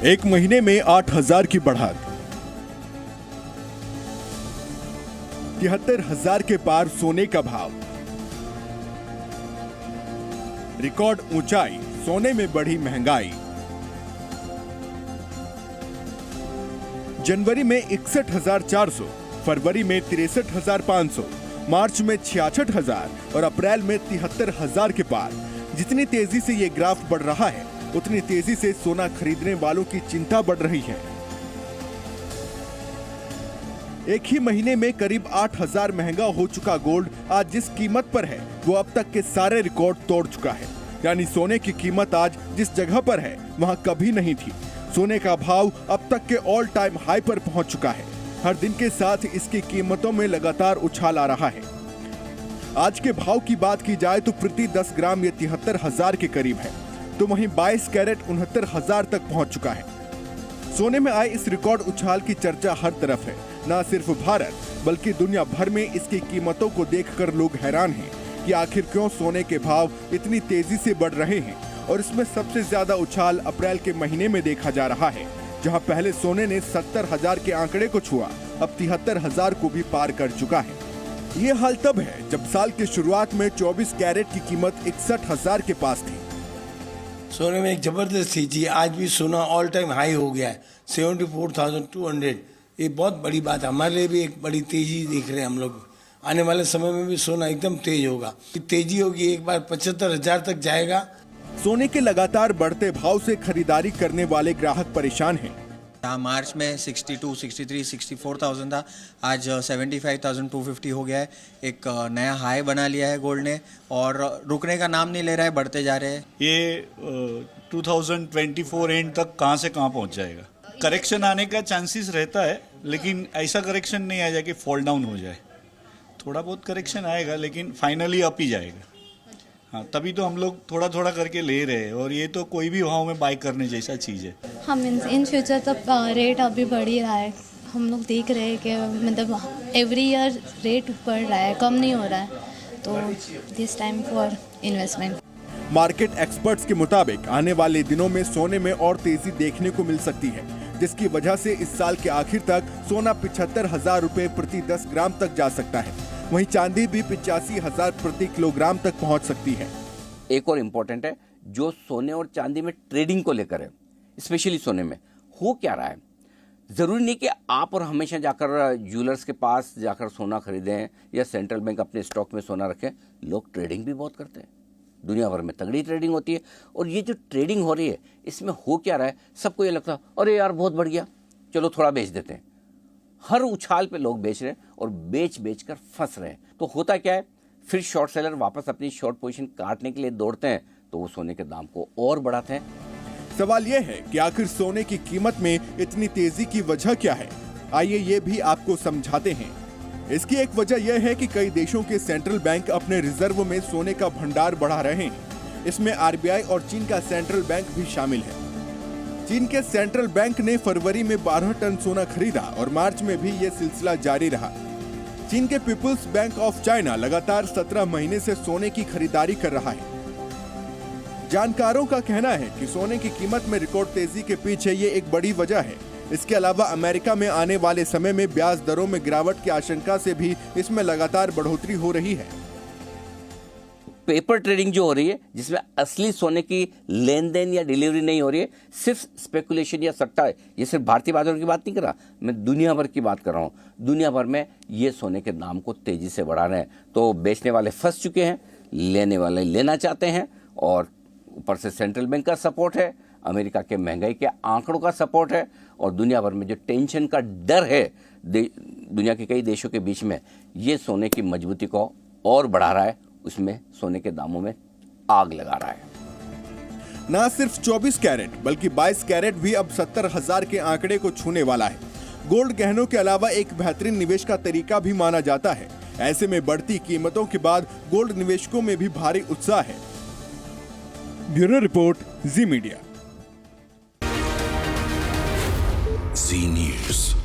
एक महीने में 8,000 की बढ़त, 73,000 के पार सोने का भाव। रिकॉर्ड ऊंचाई, सोने में बढ़ी महंगाई। जनवरी में 61,400, फरवरी में 63,500, मार्च में 66,000 और अप्रैल में 73,000 के पार। जितनी तेजी से ये ग्राफ बढ़ रहा है, उतनी तेजी से सोना खरीदने वालों की चिंता बढ़ रही है। एक ही महीने में करीब 8,000 महंगा हो चुका गोल्ड आज जिस कीमत पर है, वो अब तक के सारे रिकॉर्ड तोड़ चुका है। यानी सोने की कीमत आज जिस जगह पर है, वहां कभी नहीं थी। सोने का भाव अब तक के ऑल टाइम हाई पर पहुंच चुका है। हर दिन के साथ इसकी कीमतों में लगातार उछाल आ रहा है। आज के भाव की बात की जाए तो प्रति 10 ग्राम ये 73,000 के करीब है, तो वहीं 22 कैरेट 69,000 तक पहुंच चुका है। सोने में आए इस रिकॉर्ड उछाल की चर्चा हर तरफ है। न सिर्फ भारत बल्कि दुनिया भर में इसकी कीमतों को देखकर लोग हैरान हैं कि आखिर क्यों सोने के भाव इतनी तेजी से बढ़ रहे हैं। और इसमें सबसे ज्यादा उछाल अप्रैल के महीने में देखा जा रहा है, जहां पहले सोने ने 70,000 के आंकड़े को छुआ, अब 73,000 को भी पार कर चुका है। ये हाल तब है जब साल की शुरुआत में 24 कैरेट की कीमत 61,000 के पास थी। सोने में एक जबरदस्त तेजी, आज भी सोना ऑल टाइम हाई हो गया है 74,200। ये बहुत बड़ी बात है, हमारे लिए भी एक बड़ी तेजी देख रहे हैं हम लोग। आने वाले समय में भी सोना एकदम तेज होगा, तेजी होगी, एक बार 75,000 तक जाएगा। सोने के लगातार बढ़ते भाव से खरीदारी करने वाले ग्राहक परेशान हैं। मार्च में 62, 63, 64,000 था, आज 75,250 हो गया है। एक नया हाई बना लिया है गोल्ड ने और रुकने का नाम नहीं ले रहा है, बढ़ते जा रहे हैं। ये 2024 एंड तक कहाँ से कहाँ पहुँच जाएगा। करेक्शन आने का चांसेस रहता है, लेकिन ऐसा करेक्शन नहीं आ जाए कि फॉल डाउन हो जाए। थोड़ा बहुत करेक्शन आएगा, लेकिन फाइनली अप ही जाएगा। हाँ, तभी तो हम लोग थोड़ा थोड़ा करके ले रहे हैं, और ये तो कोई भी भाव में बाय करने जैसा चीज़ है। हम इन फ्यूचर तो रेट अभी बढ़ ही रहा है। हम लोग देख रहे हैं कि मतलब एवरी ईयर रेट बढ़ रहा है, कम नहीं हो रहा है। तो this time for investment. Market experts के मुताबिक आने वाले दिनों में सोने में और तेजी देखने को मिल सकती है, जिसकी वजह से इस साल के आखिर तक सोना 75,000 रुपए प्रति 10 ग्राम तक जा सकता है। वहीं चांदी भी 85,000 प्रति किलोग्राम तक पहुंच सकती है। एक और इम्पोर्टेंट है, जो सोने और चांदी में ट्रेडिंग को लेकर है, स्पेशली सोने में हो क्या रहा है। जरूरी नहीं कि आप और हमेशा जाकर ज्वेलर्स के पास जाकर सोना खरीदें या सेंट्रल बैंक अपने स्टॉक में सोना रखें। लोग ट्रेडिंग भी बहुत करते हैं, दुनिया भर में तगड़ी ट्रेडिंग होती है। और ये जो ट्रेडिंग हो रही है, इसमें हो क्या रहा है, सबको ये लगता है अरे यार बहुत बढ़ गया, चलो थोड़ा बेच देते हैं। हर उछाल पे लोग बेच रहे हैं और बेच बेच कर फंस रहे हैं। तो होता क्या है, फिर शॉर्ट सेलर वापस अपनी शॉर्ट पोजीशन काटने के लिए दौड़ते हैं, तो वो सोने के दाम को और बढ़ाते हैं। सवाल यह है कि आखिर सोने की कीमत में इतनी तेजी की वजह क्या है। आइए ये भी आपको समझाते हैं। इसकी एक वजह यह है कि कई देशों के सेंट्रल बैंक अपने रिजर्व में सोने का भंडार बढ़ा रहे हैं। इसमें आरबीआई और चीन का सेंट्रल बैंक भी शामिल है। चीन के सेंट्रल बैंक ने फरवरी में 12 टन सोना खरीदा और मार्च में भी ये सिलसिला जारी रहा। चीन के पीपुल्स बैंक ऑफ चाइना लगातार 17 महीने से सोने की खरीदारी कर रहा है। जानकारों का कहना है कि सोने की कीमत में रिकॉर्ड तेजी के पीछे ये एक बड़ी वजह है। इसके अलावा अमेरिका में आने वाले समय में ब्याज दरों में गिरावट की आशंका से भी इसमें लगातार बढ़ोतरी हो रही है। पेपर ट्रेडिंग जो हो रही है, जिसमें असली सोने की लेन देन या डिलीवरी नहीं हो रही है, सिर्फ स्पेकुलेशन या सट्टा है। ये सिर्फ भारतीय बाजारों की बात नहीं कर रहा, मैं दुनिया भर की बात कर रहा हूँ। दुनिया भर में ये सोने के दाम को तेजी से बढ़ा रहे हैं। तो बेचने वाले फंस चुके हैं, लेने वाले लेना चाहते हैं, और ऊपर से सेंट्रल बैंक का सपोर्ट है, अमेरिका के महंगाई के आंकड़ों का सपोर्ट है, और दुनिया भर में जो टेंशन का डर है दुनिया के कई देशों के बीच में, ये सोने की मजबूती को और बढ़ा रहा है। उसमें सोने के दामों में आग लगा रहा है। न सिर्फ 24 कैरेट बल्कि 22 कैरेट भी अब 70,000 के आंकड़े को छूने वाला है। गोल्ड गहनों के अलावा एक बेहतरीन निवेश का तरीका भी माना जाता है। ऐसे में बढ़ती कीमतों के बाद गोल्ड निवेशकों में भी भारी उत्साह है। ब्यूरो रिपोर्ट, जी मीडिया। जी न्यूज़।